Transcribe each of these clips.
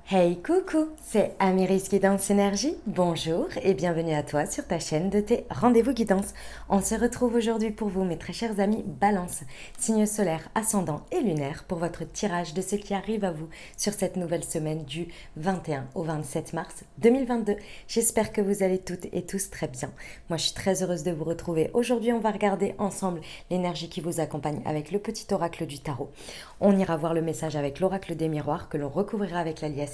Hey coucou, c'est Amiris Guidance Énergie. Bonjour et bienvenue à toi sur ta chaîne de tes rendez-vous guidance. On se retrouve aujourd'hui pour vous, mes très chers amis Balance, signe solaire, ascendant et lunaire, pour votre tirage de ce qui arrive à vous sur cette nouvelle semaine du 21 au 27 mars 2022. J'espère que vous allez toutes et tous très bien. Moi, je suis très heureuse de vous retrouver. Aujourd'hui, on va regarder ensemble l'énergie qui vous accompagne avec le petit oracle du tarot. On ira voir le message avec l'oracle des miroirs que l'on recouvrira avec l'alias.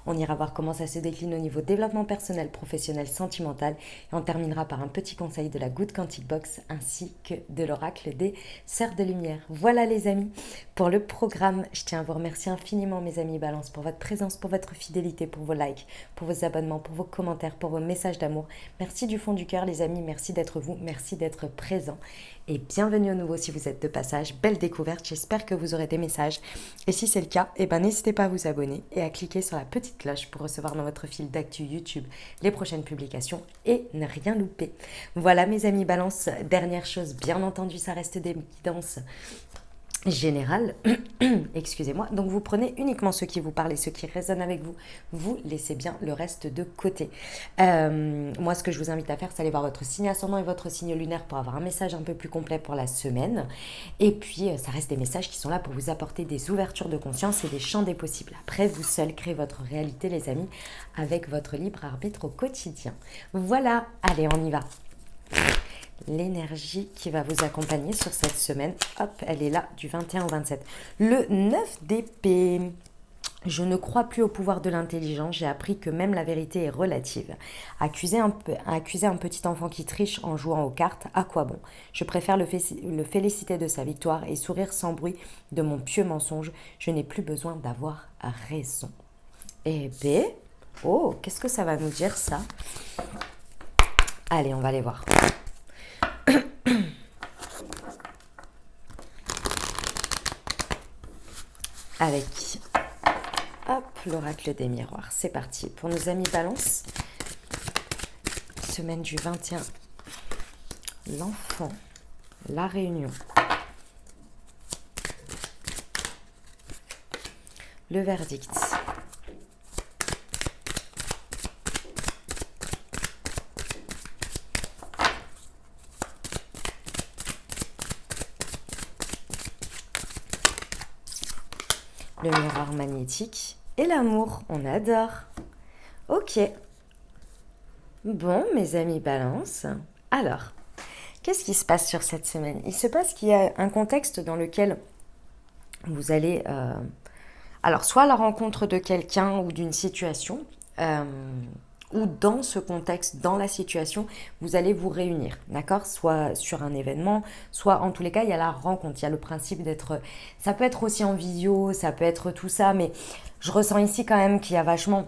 On ira voir comment ça se décline au niveau développement personnel, professionnel, sentimental. Et on terminera par un petit conseil de la Good Quantic Box ainsi que de l'oracle des Sœurs de Lumière. Voilà les amis, pour le programme, je tiens à vous remercier infiniment mes amis Balance pour votre présence, pour votre fidélité, pour vos likes, pour vos abonnements, pour vos commentaires, pour vos messages d'amour. Merci du fond du cœur les amis, merci d'être vous, merci d'être présent. Et bienvenue au nouveau si vous êtes de passage. Belle découverte, j'espère que vous aurez des messages. Et si c'est le cas, n'hésitez pas à vous abonner et à cliquer sur la petite cloche pour recevoir dans votre fil d'actu YouTube les prochaines publications et ne rien louper. Voilà mes amis Balance, dernière chose, bien entendu, ça reste des guidances générales, excusez-moi, donc vous prenez uniquement ce qui vous parle et ce qui résonne avec vous, vous laissez bien le reste de côté. Moi ce que je vous invite à faire, c'est aller voir votre signe ascendant et votre signe lunaire pour avoir un message un peu plus complet pour la semaine, et puis ça reste des messages qui sont là pour vous apporter des ouvertures de conscience et des champs des possibles. Après, vous seul créez votre réalité les amis, avec votre libre arbitre au quotidien. Voilà, allez on y va. L'énergie qui va vous accompagner sur cette semaine, hop, elle est là du 21 au 27. Le 9 d'épée. Je ne crois plus au pouvoir de l'intelligence, j'ai appris que même la vérité est relative. Accuser un petit enfant qui triche en jouant aux cartes, à quoi bon? Je préfère le féliciter de sa victoire et sourire sans bruit de mon pieux mensonge. Je n'ai plus besoin d'avoir raison. Eh bien, oh, qu'est-ce que ça va nous dire ça? Allez, on va aller voir. Avec hop, l'oracle des miroirs. C'est parti. Pour nos amis Balance, semaine du 21, l'enfant, la réunion, le verdict, le miroir magnétique et l'amour. On adore. Ok. Bon, mes amis Balance. Alors, qu'est-ce qui se passe sur cette semaine? Il se passe qu'il y a un contexte dans lequel vous allez... alors, soit à la rencontre de quelqu'un ou d'une situation, ou dans ce contexte, dans la situation, vous allez vous réunir, d'accord? Soit sur un événement, soit en tous les cas, il y a la rencontre, il y a le principe d'être... Ça peut être aussi en visio, ça peut être tout ça, mais je ressens ici quand même qu'il y a vachement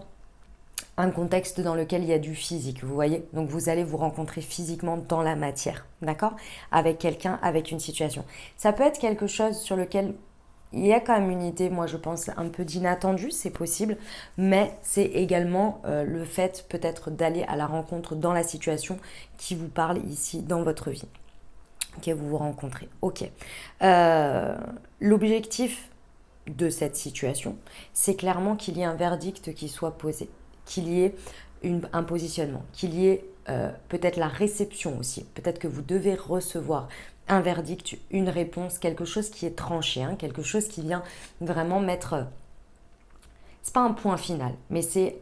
un contexte dans lequel il y a du physique, vous voyez? Donc vous allez vous rencontrer physiquement dans la matière, d'accord? Avec quelqu'un, avec une situation. Ça peut être quelque chose sur lequel il y a quand même une idée, moi je pense, un peu d'inattendu, c'est possible, mais c'est également le fait peut-être d'aller à la rencontre dans la situation qui vous parle ici dans votre vie, que vous vous rencontrez. Ok. L'objectif de cette situation, c'est clairement qu'il y ait un verdict qui soit posé, qu'il y ait un positionnement, qu'il y ait peut-être la réception aussi, peut-être que vous devez recevoir un verdict, une réponse, quelque chose qui est tranché, hein, quelque chose qui vient vraiment mettre... C'est pas un point final, mais c'est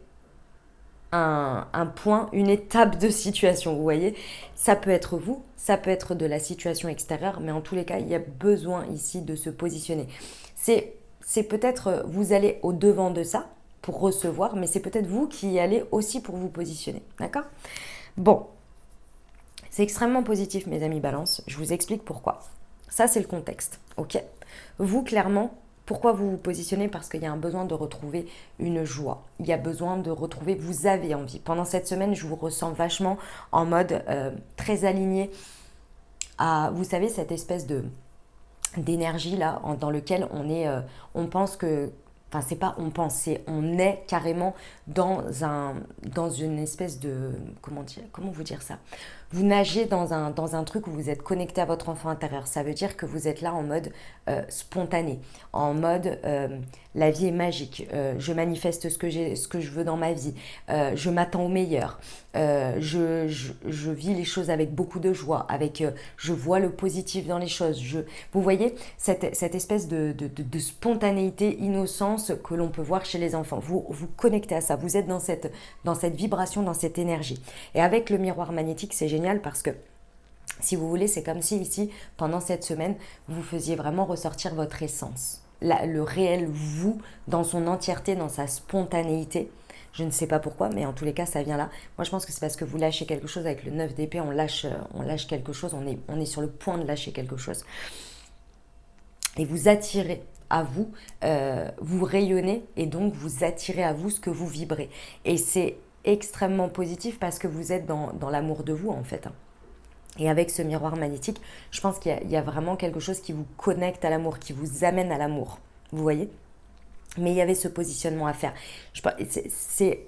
un point, une étape de situation, vous voyez. Ça peut être vous, ça peut être de la situation extérieure, mais en tous les cas, il y a besoin ici de se positionner. C'est peut-être, vous allez au devant de ça pour recevoir, mais c'est peut-être vous qui y allez aussi pour vous positionner, d'accord? Bon, c'est extrêmement positif, mes amis Balance. Je vous explique pourquoi. Ça, c'est le contexte, ok? Vous, clairement, pourquoi vous vous positionnez? Parce qu'il y a un besoin de retrouver une joie. Il y a besoin de retrouver... Vous avez envie. Pendant cette semaine, je vous ressens vachement en mode très aligné à, vous savez, cette espèce d'énergie là dans lequel on est... on pense que... Enfin, c'est pas on pense, c'est on est carrément dans une espèce de... Comment vous dire ça? Vous nagez dans un truc où vous êtes connecté à votre enfant intérieur. Ça veut dire que vous êtes là en mode spontané, en mode la vie est magique, je manifeste ce que je veux dans ma vie, je m'attends au meilleur, je vis les choses avec beaucoup de joie, je vois le positif dans les choses. Vous voyez, cette espèce de spontanéité, innocence que l'on peut voir chez les enfants. Vous connectez à ça, vous êtes dans cette vibration, dans cette énergie. Et avec le miroir magnétique, c'est génial parce que si vous voulez, c'est comme si ici, pendant cette semaine, vous faisiez vraiment ressortir votre essence. Le réel vous, dans son entièreté, dans sa spontanéité. Je ne sais pas pourquoi, mais en tous les cas, ça vient là. Moi, je pense que c'est parce que vous lâchez quelque chose avec le 9 d'épée, on lâche quelque chose, on est sur le point de lâcher quelque chose. Et vous attirez à vous, vous rayonnez et donc vous attirez à vous ce que vous vibrez. Et c'est extrêmement positif parce que vous êtes dans l'amour de vous, en fait. Et avec ce miroir magnétique, je pense qu'il y a vraiment quelque chose qui vous connecte à l'amour, qui vous amène à l'amour. Vous voyez ? Mais il y avait ce positionnement à faire.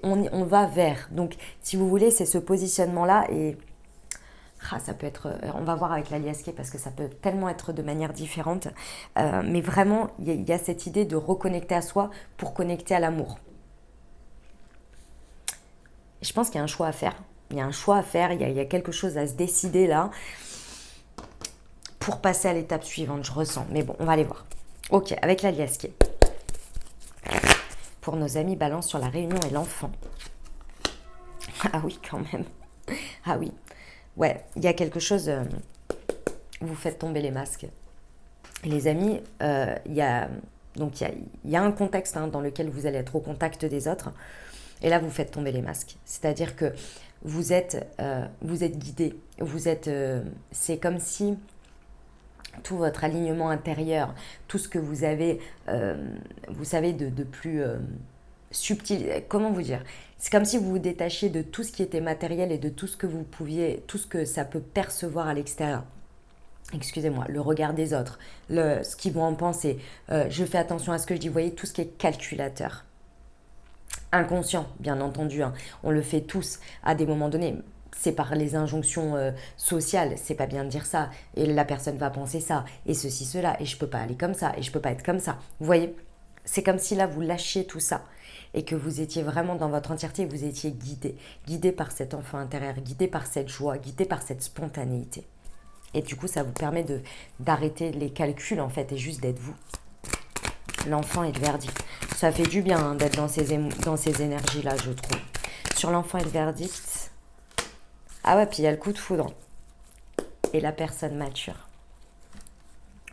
On va vers. Donc, si vous voulez, c'est ce positionnement-là. Et ça peut être... On va voir avec la liasquée parce que ça peut tellement être de manière différente. Mais vraiment, il y a cette idée de reconnecter à soi pour connecter à l'amour. Je pense qu'il y a un choix à faire. Il y a un choix à faire, il y a quelque chose à se décider là pour passer à l'étape suivante, je ressens. Mais bon, on va aller voir. Ok, avec la liasquée. Pour nos amis balance sur la réunion et l'enfant. Ah oui, quand même. Ah oui. Ouais, il y a quelque chose... vous faites tomber les masques. Les amis, il y a un contexte dans lequel vous allez être au contact des autres. Et là, vous faites tomber les masques. C'est-à-dire que vous êtes guidé. C'est comme si tout votre alignement intérieur, tout ce que vous avez, vous savez, de plus subtil. Comment vous dire ? C'est comme si vous vous détachiez de tout ce qui était matériel et de tout ce que vous pouviez, tout ce que ça peut percevoir à l'extérieur. Excusez-moi, le regard des autres, ce qu'ils vont en penser. Je fais attention à ce que je dis. Vous voyez, tout ce qui est calculateur. Inconscient, bien entendu, hein. On le fait tous à des moments donnés. C'est par les injonctions sociales, c'est pas bien de dire ça. Et la personne va penser ça, et ceci, cela, et je peux pas aller comme ça, et je peux pas être comme ça. Vous voyez, c'est comme si là vous lâchiez tout ça, et que vous étiez vraiment dans votre entièreté, vous étiez guidé par cet enfant intérieur, guidé par cette joie, guidé par cette spontanéité. Et du coup, ça vous permet d'arrêter les calculs en fait, et juste d'être vous. L'enfant et le verdict. Ça fait du bien d'être dans ces énergies-là, je trouve. Sur l'enfant et le verdict. Ah ouais, puis il y a le coup de foudre. Et la personne mature.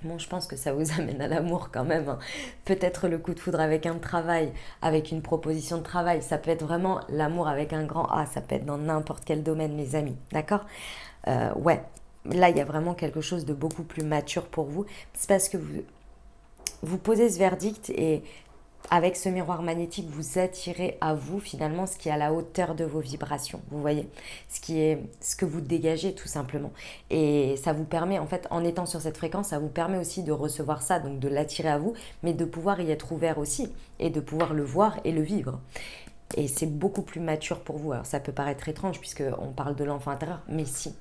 Bon, je pense que ça vous amène à l'amour quand même. Hein. Peut-être le coup de foudre avec un travail, avec une proposition de travail. Ça peut être vraiment l'amour avec un grand A. Ça peut être dans n'importe quel domaine, mes amis. D'accord ? Ouais. Là, il y a vraiment quelque chose de beaucoup plus mature pour vous. C'est parce que vous posez ce verdict et avec ce miroir magnétique, vous attirez à vous finalement ce qui est à la hauteur de vos vibrations. Vous voyez, ce que vous dégagez tout simplement. Et ça vous permet, en fait, en étant sur cette fréquence, ça vous permet aussi de recevoir ça, donc de l'attirer à vous, mais de pouvoir y être ouvert aussi et de pouvoir le voir et le vivre. Et c'est beaucoup plus mature pour vous. Alors ça peut paraître étrange puisqu'on parle de l'enfant intérieur, mais si.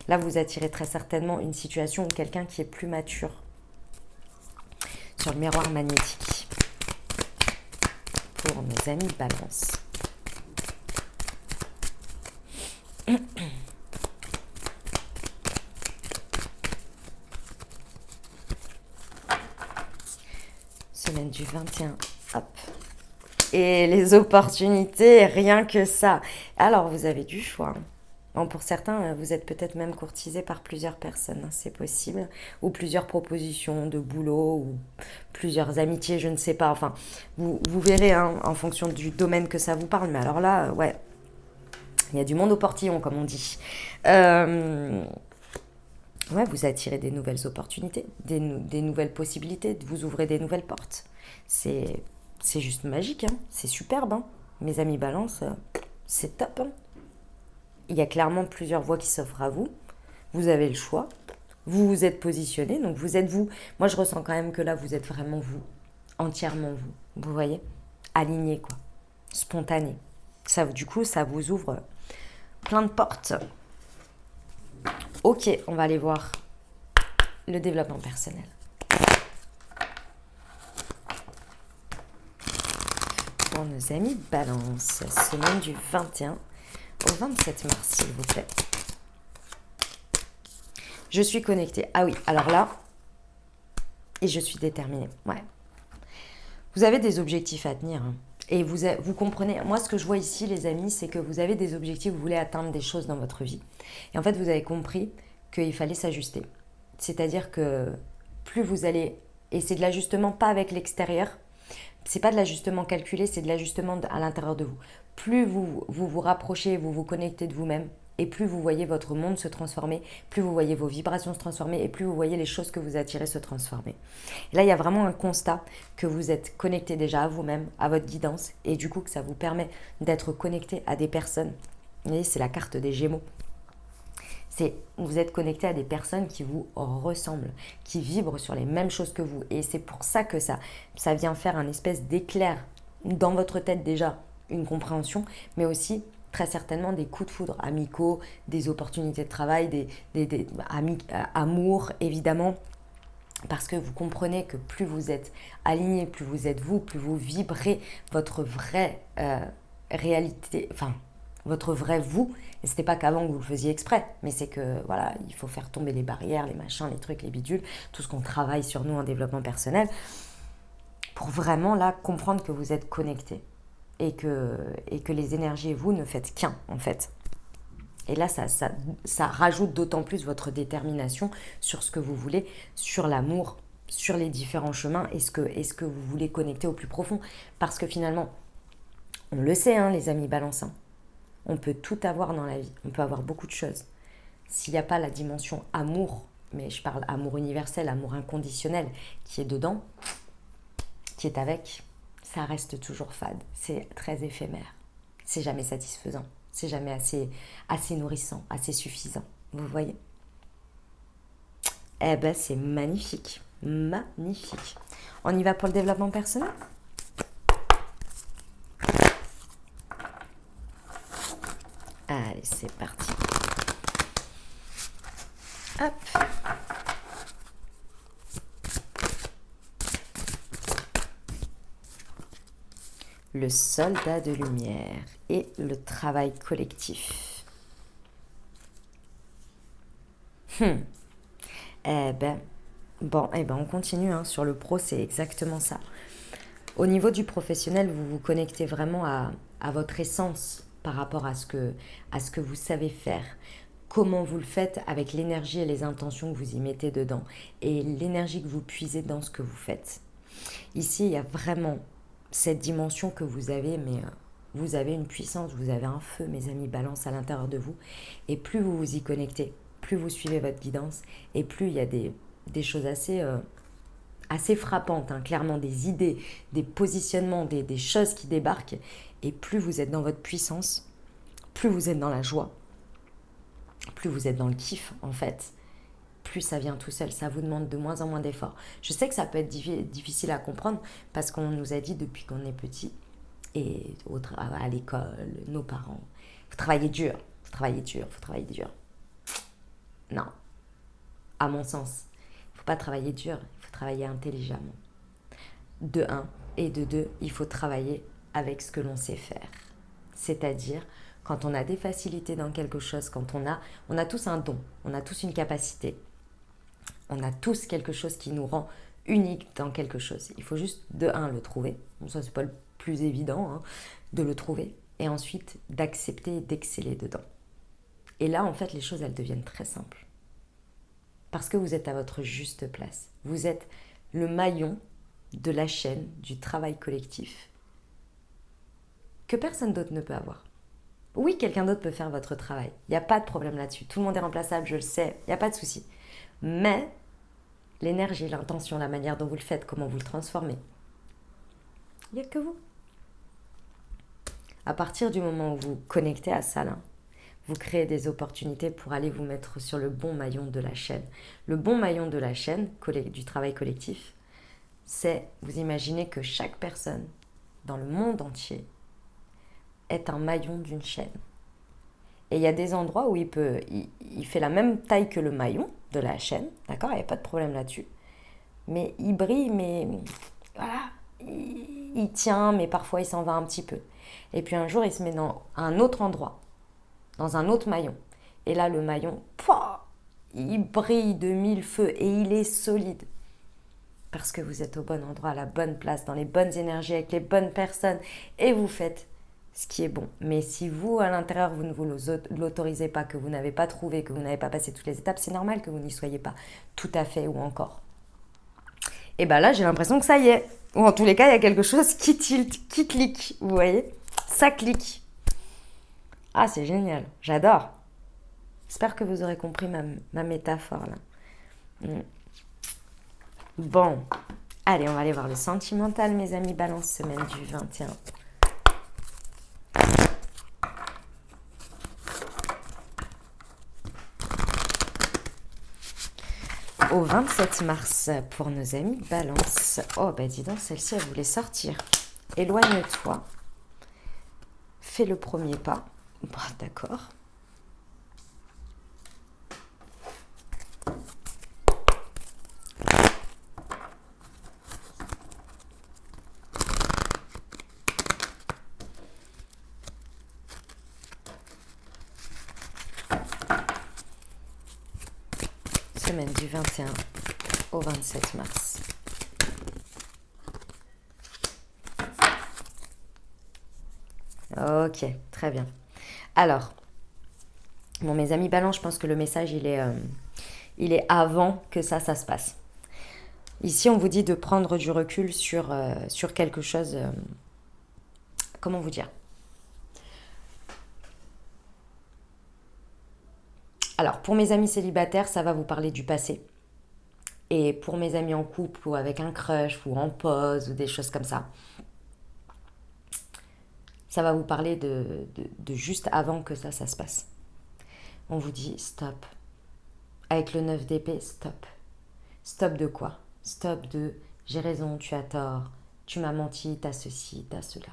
Là, vous attirez très certainement une situation ou quelqu'un qui est plus mature. Sur le miroir magnétique pour nos amis balance. Semaine du 21, hop. Et les opportunités, rien que ça. Alors, vous avez du choix. Bon, pour certains, vous êtes peut-être même courtisé par plusieurs personnes, c'est possible. Ou plusieurs propositions de boulot, ou plusieurs amitiés, je ne sais pas. Enfin, vous verrez hein, en fonction du domaine que ça vous parle. Mais alors là, ouais, il y a du monde au portillon, comme on dit. Ouais, vous attirez des nouvelles opportunités, des nouvelles possibilités, vous ouvrez des nouvelles portes. C'est juste magique, hein. C'est superbe. Hein. Mes amis balance, c'est top. Hein. Il y a clairement plusieurs voies qui s'offrent à vous. Vous avez le choix. Vous vous êtes positionné, donc vous êtes vous. Moi, je ressens quand même que là, vous êtes vraiment vous. Entièrement vous. Vous voyez ? Aligné, quoi. Spontané. Ça, du coup, ça vous ouvre plein de portes. Ok, on va aller voir le développement personnel. pour nos amis Balance. Semaine du 21 au 27 mars, s'il vous plaît. Je suis connectée. Ah oui, alors là, et je suis déterminée. Ouais. Vous avez des objectifs à tenir. Hein. Et vous comprenez, moi ce que je vois ici les amis, c'est que vous avez des objectifs, vous voulez atteindre des choses dans votre vie. Et en fait vous avez compris qu'il fallait s'ajuster. C'est-à-dire que plus vous allez, et c'est de l'ajustement pas avec l'extérieur, c'est pas de l'ajustement calculé, c'est de l'ajustement à l'intérieur de vous. Plus vous rapprochez, vous vous connectez de vous-même, et plus vous voyez votre monde se transformer, plus vous voyez vos vibrations se transformer, et plus vous voyez les choses que vous attirez se transformer. Et là, il y a vraiment un constat que vous êtes connecté déjà à vous-même, à votre guidance, et du coup que ça vous permet d'être connecté à des personnes. Vous voyez, c'est la carte des Gémeaux. Vous êtes connecté à des personnes qui vous ressemblent, qui vibrent sur les mêmes choses que vous. Et c'est pour ça que ça vient faire un espèce d'éclair dans votre tête déjà, une compréhension, mais aussi très certainement des coups de foudre amicaux, des opportunités de travail, amour évidemment, parce que vous comprenez que plus vous êtes aligné, plus vous êtes vous, plus vous vibrez votre vraie réalité, enfin votre vrai vous. Et c'était pas qu'avant que vous le faisiez exprès, mais c'est que voilà, il faut faire tomber les barrières, les machins, les trucs, les bidules, tout ce qu'on travaille sur nous en développement personnel, pour vraiment là comprendre que vous êtes connecté. Et que les énergies et vous ne faites qu'un, en fait. Et là, ça rajoute d'autant plus votre détermination sur ce que vous voulez, sur l'amour, sur les différents chemins, est-ce que vous voulez connecter au plus profond. Parce que finalement, on le sait, hein, les amis balançants, on peut tout avoir dans la vie, on peut avoir beaucoup de choses. S'il n'y a pas la dimension amour, mais je parle amour universel, amour inconditionnel, qui est dedans, qui est avec, ça reste toujours fade, c'est très éphémère, c'est jamais satisfaisant, c'est jamais assez nourrissant, assez suffisant, vous voyez. Eh ben c'est magnifique, magnifique. On y va pour le développement personnel ? Allez, c'est parti. Hop. Le soldat de lumière et le travail collectif. Eh ben, on continue, hein. Sur le pro, c'est exactement ça. Au niveau du professionnel, vous vous connectez vraiment à votre essence par rapport à ce que vous savez faire. Comment vous le faites avec l'énergie et les intentions que vous y mettez dedans et l'énergie que vous puisez dans ce que vous faites. Ici, il y a vraiment cette dimension que vous avez, mais vous avez une puissance, vous avez un feu, mes amis, balance à l'intérieur de vous. Et plus vous vous y connectez, plus vous suivez votre guidance, et plus il y a des choses assez frappantes, hein, clairement des idées, des positionnements, des choses qui débarquent. Et plus vous êtes dans votre puissance, plus vous êtes dans la joie, plus vous êtes dans le kiff, en fait. Plus ça vient tout seul, ça vous demande de moins en moins d'efforts. Je sais que ça peut être difficile à comprendre parce qu'on nous a dit depuis qu'on est petit et à l'école, nos parents, faut travailler dur, faut travailler dur, faut travailler dur. Non, à mon sens, il ne faut pas travailler dur, il faut travailler intelligemment. De un, et de deux, il faut travailler avec ce que l'on sait faire. C'est-à-dire, quand on a des facilités dans quelque chose, quand on a tous un don, on a tous une capacité, on a tous quelque chose qui nous rend unique dans quelque chose. Il faut juste, de un, le trouver. Bon, ça, c'est pas le plus évident, hein, de le trouver. Et ensuite, d'accepter et d'exceller dedans. Et là, en fait, les choses, elles deviennent très simples. Parce que vous êtes à votre juste place. Vous êtes le maillon de la chaîne du travail collectif que personne d'autre ne peut avoir. Oui, quelqu'un d'autre peut faire votre travail. Il n'y a pas de problème là-dessus. Tout le monde est remplaçable, je le sais. Il n'y a pas de souci. Mais l'énergie, l'intention, la manière dont vous le faites, comment vous le transformez, il n'y a que vous. À partir du moment où vous connectez à ça, là, vous créez des opportunités pour aller vous mettre sur le bon maillon de la chaîne. Le bon maillon de la chaîne du travail collectif, c'est, vous imaginez que chaque personne dans le monde entier est un maillon d'une chaîne. Et il y a des endroits où il fait la même taille que le maillon de la chaîne, d'accord, il n'y a pas de problème là-dessus. Mais il brille, mais voilà, il il tient, mais parfois il s'en va un petit peu. Et puis un jour, il se met dans un autre endroit, dans un autre maillon. Et là, le maillon, pouah, il brille de mille feux et il est solide. Parce que vous êtes au bon endroit, à la bonne place, dans les bonnes énergies, avec les bonnes personnes. Et vous faites ce qui est bon. Mais si vous, à l'intérieur, vous ne vous l'autorisez pas, que vous n'avez pas trouvé, que vous n'avez pas passé toutes les étapes, c'est normal que vous n'y soyez pas tout à fait ou encore. Et bien là, j'ai l'impression que ça y est. Ou en tous les cas, il y a quelque chose qui tilte, qui clique. Vous voyez? Ça clique. Ah, c'est génial. J'adore. J'espère que vous aurez compris ma métaphore là. Bon. Allez, on va aller voir le sentimental, mes amis. Balance, semaine du 21. Au 27 mars, pour nos amis Balance. Oh, bah dis donc, celle-ci, elle voulait sortir. Éloigne-toi. Fais le premier pas. Bah, d'accord. Semaine du 21 au 27 mars. Ok, très bien. Alors, bon, mes amis Balance, je pense que le message, il est avant que ça se passe. Ici, on vous dit de prendre du recul sur quelque chose. Comment vous dire? Alors, pour mes amis célibataires, ça va vous parler du passé. Et pour mes amis en couple ou avec un crush ou en pause ou des choses comme ça, ça va vous parler de juste avant que ça se passe. On vous dit stop. Avec le 9 d'épée, stop. Stop de quoi? Stop de j'ai raison, tu as tort, tu m'as menti, t'as ceci, t'as cela.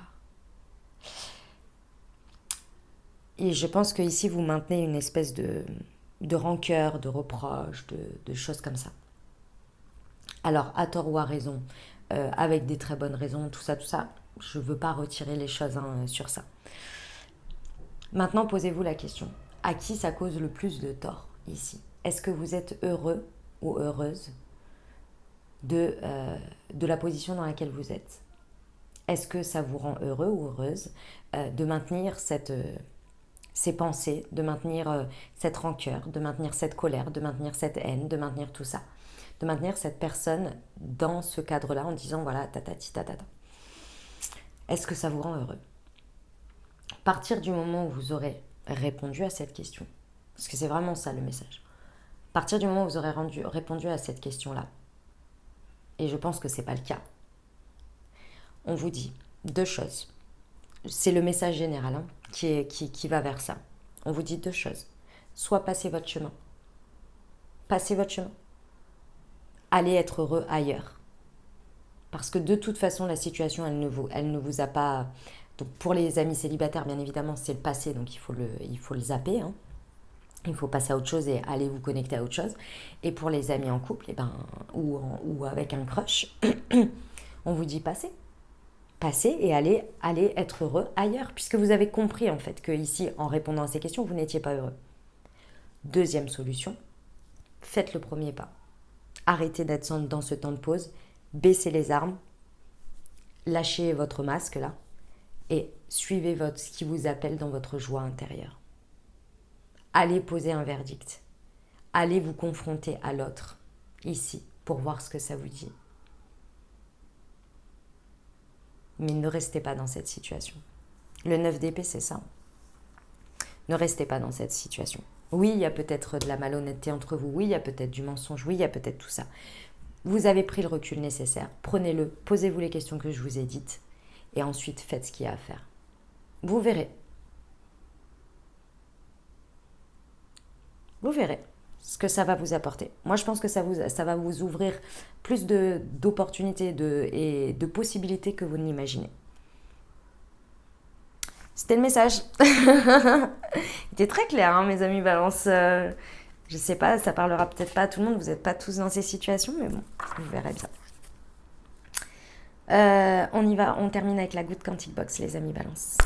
Et je pense que ici vous maintenez une espèce de rancœur, de reproche, de choses comme ça. Alors, à tort ou à raison, avec des très bonnes raisons, tout ça, je ne veux pas retirer les choses sur ça. Maintenant, posez-vous la question. À qui ça cause le plus de tort ici? Est-ce que vous êtes heureux ou heureuse de la position dans laquelle vous êtes? Est-ce que ça vous rend heureux ou heureuse de maintenir ces pensées, de maintenir cette rancœur, de maintenir cette colère, de maintenir cette haine, de maintenir tout ça, de maintenir cette personne dans ce cadre-là en disant voilà, tatati, tatata. Est-ce que ça vous rend heureux? À partir du moment où vous aurez répondu à cette question, parce que c'est vraiment ça le message, à partir du moment où vous aurez répondu à cette question-là, et je pense que ce n'est pas le cas, on vous dit deux choses. C'est le message général hein, qui va vers ça. On vous dit deux choses. Soit passez votre chemin. Passez votre chemin. Allez être heureux ailleurs. Parce que de toute façon, la situation, elle ne vous a pas... Donc pour les amis célibataires, bien évidemment, c'est le passé, donc il faut le zapper. Hein. Il faut passer à autre chose et aller vous connecter à autre chose. Et pour les amis en couple, eh ben, ou avec un crush, on vous dit passez. Passez et allez être heureux ailleurs, puisque vous avez compris en fait que ici, en répondant à ces questions, vous n'étiez pas heureux. Deuxième solution, faites le premier pas. Arrêtez d'être dans ce temps de pause, baissez les armes, lâchez votre masque là, et suivez ce qui vous appelle dans votre joie intérieure. Allez poser un verdict. Allez vous confronter à l'autre, ici, pour voir ce que ça vous dit. Mais ne restez pas dans cette situation. Le 9 d'épée, c'est ça. Ne restez pas dans cette situation. Oui, il y a peut-être de la malhonnêteté entre vous. Oui, il y a peut-être du mensonge. Oui, il y a peut-être tout ça. Vous avez pris le recul nécessaire. Prenez-le. Posez-vous les questions que je vous ai dites. Et ensuite, faites ce qu'il y a à faire. Vous verrez. Vous verrez ce que ça va vous apporter. Moi, je pense que ça va vous ouvrir plus d'opportunités et de possibilités que vous n'imaginez. C'était le message. Il était très clair, hein, mes amis Balance. Je sais pas, ça parlera peut-être pas à tout le monde. Vous n'êtes pas tous dans ces situations, mais bon, vous verrez bien. On y va, on termine avec la goutte Quantic Box, les amis Balance.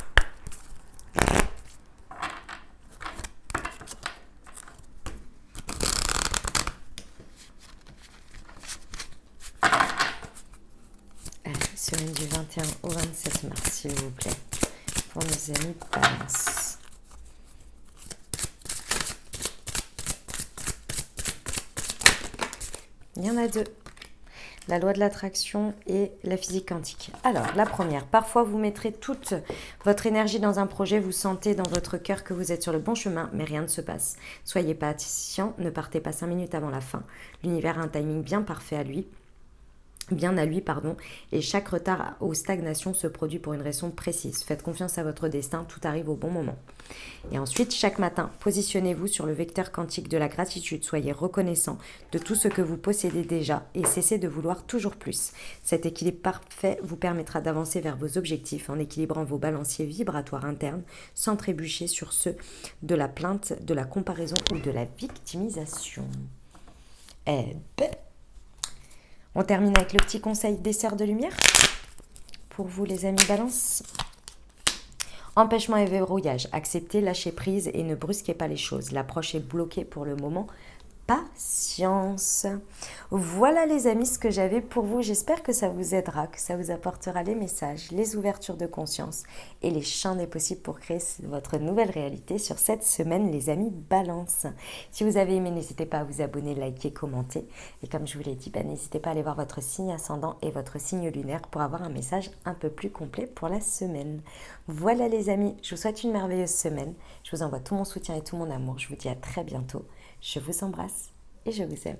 Allez, semaine du 21 au 27 mars, s'il vous plaît, pour nos amis Balance. Il y en a deux. La loi de l'attraction et la physique quantique. Alors, la première, parfois vous mettrez toute votre énergie dans un projet, vous sentez dans votre cœur que vous êtes sur le bon chemin, mais rien ne se passe. Soyez pas patient, ne partez pas 5 minutes avant la fin. L'univers a un timing bien parfait à lui. Bien à lui, pardon, et chaque retard ou stagnation se produit pour une raison précise. Faites confiance à votre destin, tout arrive au bon moment. Et ensuite, chaque matin, positionnez-vous sur le vecteur quantique de la gratitude. Soyez reconnaissant de tout ce que vous possédez déjà et cessez de vouloir toujours plus. Cet équilibre parfait vous permettra d'avancer vers vos objectifs en équilibrant vos balanciers vibratoires internes sans trébucher sur ceux de la plainte, de la comparaison ou de la victimisation. Eh ben, on termine avec le petit conseil des sœurs de lumière. Pour vous les amis Balance. Empêchement et verrouillage. Acceptez, lâchez prise et ne brusquez pas les choses. L'approche est bloquée pour le moment. Patience. Voilà les amis ce que j'avais pour vous. J'espère que ça vous aidera, que ça vous apportera les messages, les ouvertures de conscience et les champs des possibles pour créer votre nouvelle réalité sur cette semaine les amis Balance. Si vous avez aimé, n'hésitez pas à vous abonner, liker, commenter. Et comme je vous l'ai dit, n'hésitez pas à aller voir votre signe ascendant et votre signe lunaire pour avoir un message un peu plus complet pour la semaine. Voilà les amis, je vous souhaite une merveilleuse semaine. Je vous envoie tout mon soutien et tout mon amour. Je vous dis à très bientôt. Je vous embrasse et je vous aime.